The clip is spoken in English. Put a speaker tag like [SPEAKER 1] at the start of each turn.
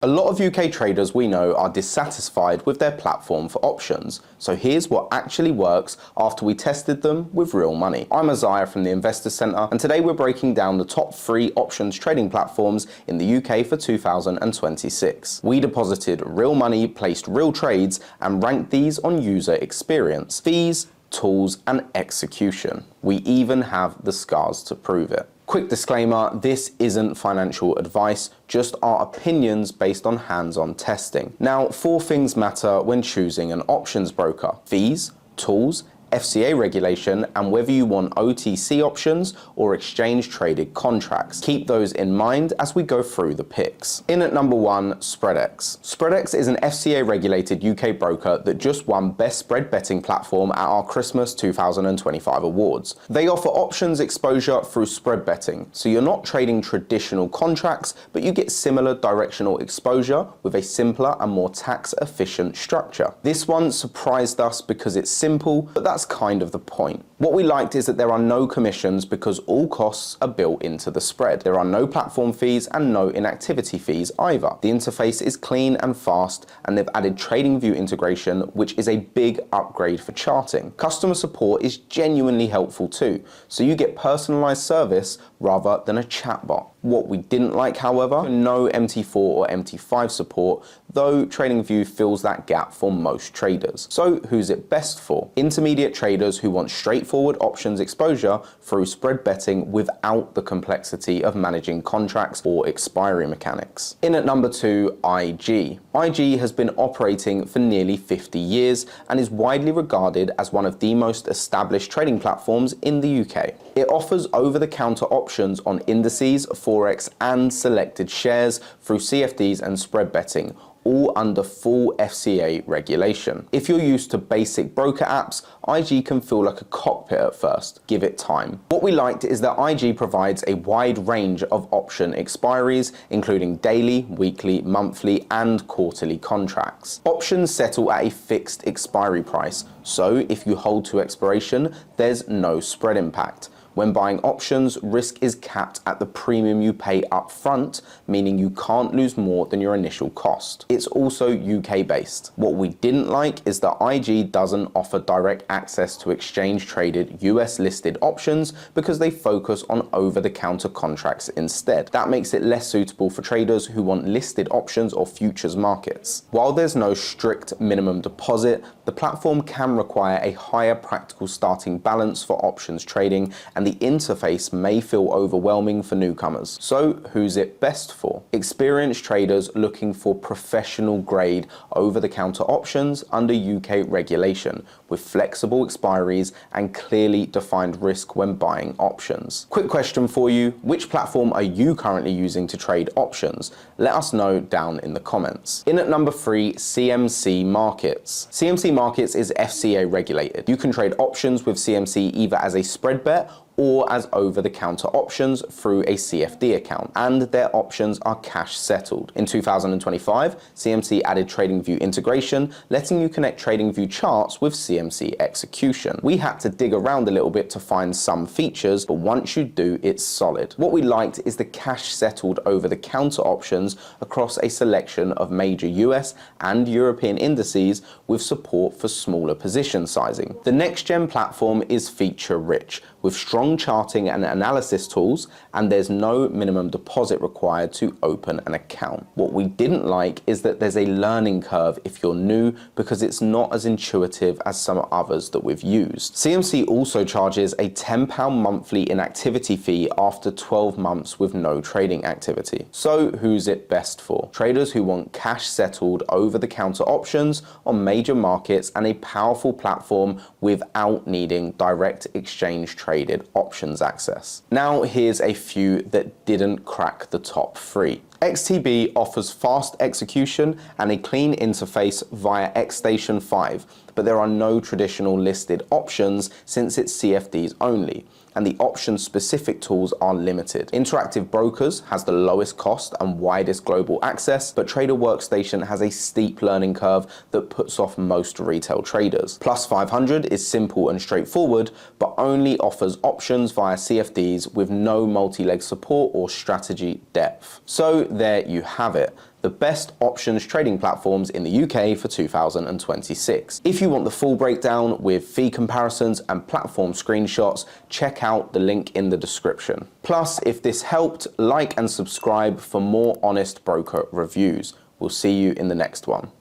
[SPEAKER 1] A lot of UK traders we know are dissatisfied with their platform for options, so here's what actually works after we tested them with real money. I'm Isaiah from the Investor Centre, and today we're breaking down the top 3 options trading platforms in the UK for 2026. We deposited real money, placed real trades, and ranked these on user experience, fees, tools, and execution. We even have the scars to prove it. Quick disclaimer, this isn't financial advice, just our opinions based on hands-on testing. Now, 4 things matter when choosing an options broker: fees, tools, FCA regulation, and whether you want OTC options or exchange-traded contracts. Keep those in mind as we go through the picks. In at number 1, SpreadEx. SpreadEx is an FCA-regulated UK broker that just won Best Spread Betting Platform at our Christmas 2025 awards. They offer options exposure through spread betting, so you're not trading traditional contracts, but you get similar directional exposure with a simpler and more tax-efficient structure. This one surprised us because it's simple, but that's kind of the point. What we liked is that there are no commissions because all costs are built into the spread. There are no platform fees and no inactivity fees either. The interface is clean and fast, and they've added TradingView integration, which is a big upgrade for charting. Customer support is genuinely helpful too, so you get personalized service rather than a chatbot. What we didn't like, however, no MT4 or MT5 support, though TradingView fills that gap for most traders. So who's it best for? Intermediate traders who want straightforward options exposure through spread betting without the complexity of managing contracts or expiry mechanics. In at number 2, IG. IG has been operating for nearly 50 years and is widely regarded as one of the most established trading platforms in the UK. It offers over-the-counter options on indices, Forex, and selected shares through CFDs and spread betting, all under full FCA regulation. If you're used to basic broker apps, IG can feel like a cockpit at first. Give it time. What we liked is that IG provides a wide range of option expiries, including daily, weekly, monthly, and quarterly contracts. Options settle at a fixed expiry price, so if you hold to expiration, there's no spread impact. When buying options, risk is capped at the premium you pay up front, meaning you can't lose more than your initial cost. It's also UK based. What we didn't like is that IG doesn't offer direct access to exchange-traded US listed options because they focus on over-the-counter contracts instead. That makes it less suitable for traders who want listed options or futures markets. While there's no strict minimum deposit, the platform can require a higher practical starting balance for options trading, and the interface may feel overwhelming for newcomers. So who's it best for? Experienced traders looking for professional grade over-the-counter options under UK regulation with flexible expiries and clearly defined risk when buying options. Quick question for you, which platform are you currently using to trade options? Let us know down in the comments. In at number 3, CMC Markets. CMC Markets is FCA regulated. You can trade options with CMC either as a spread bet or as over-the-counter options through a CFD account, and their options are cash settled. In 2025, CMC added TradingView integration, letting you connect TradingView charts with CMC execution. We had to dig around a little bit to find some features, but once you do, it's solid. What we liked is the cash settled over-the-counter options across a selection of major US and European indices with support for smaller position sizing. The next-gen platform is feature-rich, with strong charting and analysis tools, and there's no minimum deposit required to open an account. What we didn't like is that there's a learning curve if you're new because it's not as intuitive as some others that we've used. CMC also charges a £10 monthly inactivity fee after 12 months with no trading activity. So who's it best for? Traders who want cash settled over-the-counter options on major markets and a powerful platform without needing direct exchange traded options access. Now here's a few that didn't crack the top 3. XTB offers fast execution and a clean interface via XStation 5, but there are no traditional listed options since it's CFDs only, and the option-specific tools are limited. Interactive Brokers has the lowest cost and widest global access, but Trader Workstation has a steep learning curve that puts off most retail traders. Plus 500 is simple and straightforward, but only offers options via CFDs with no multi-leg support or strategy depth. So there you have it. the best options trading platforms in the UK for 2026. If you want the full breakdown with fee comparisons and platform screenshots, check out the link in the description. Plus, if this helped, like and subscribe for more honest broker reviews. We'll see you in the next one.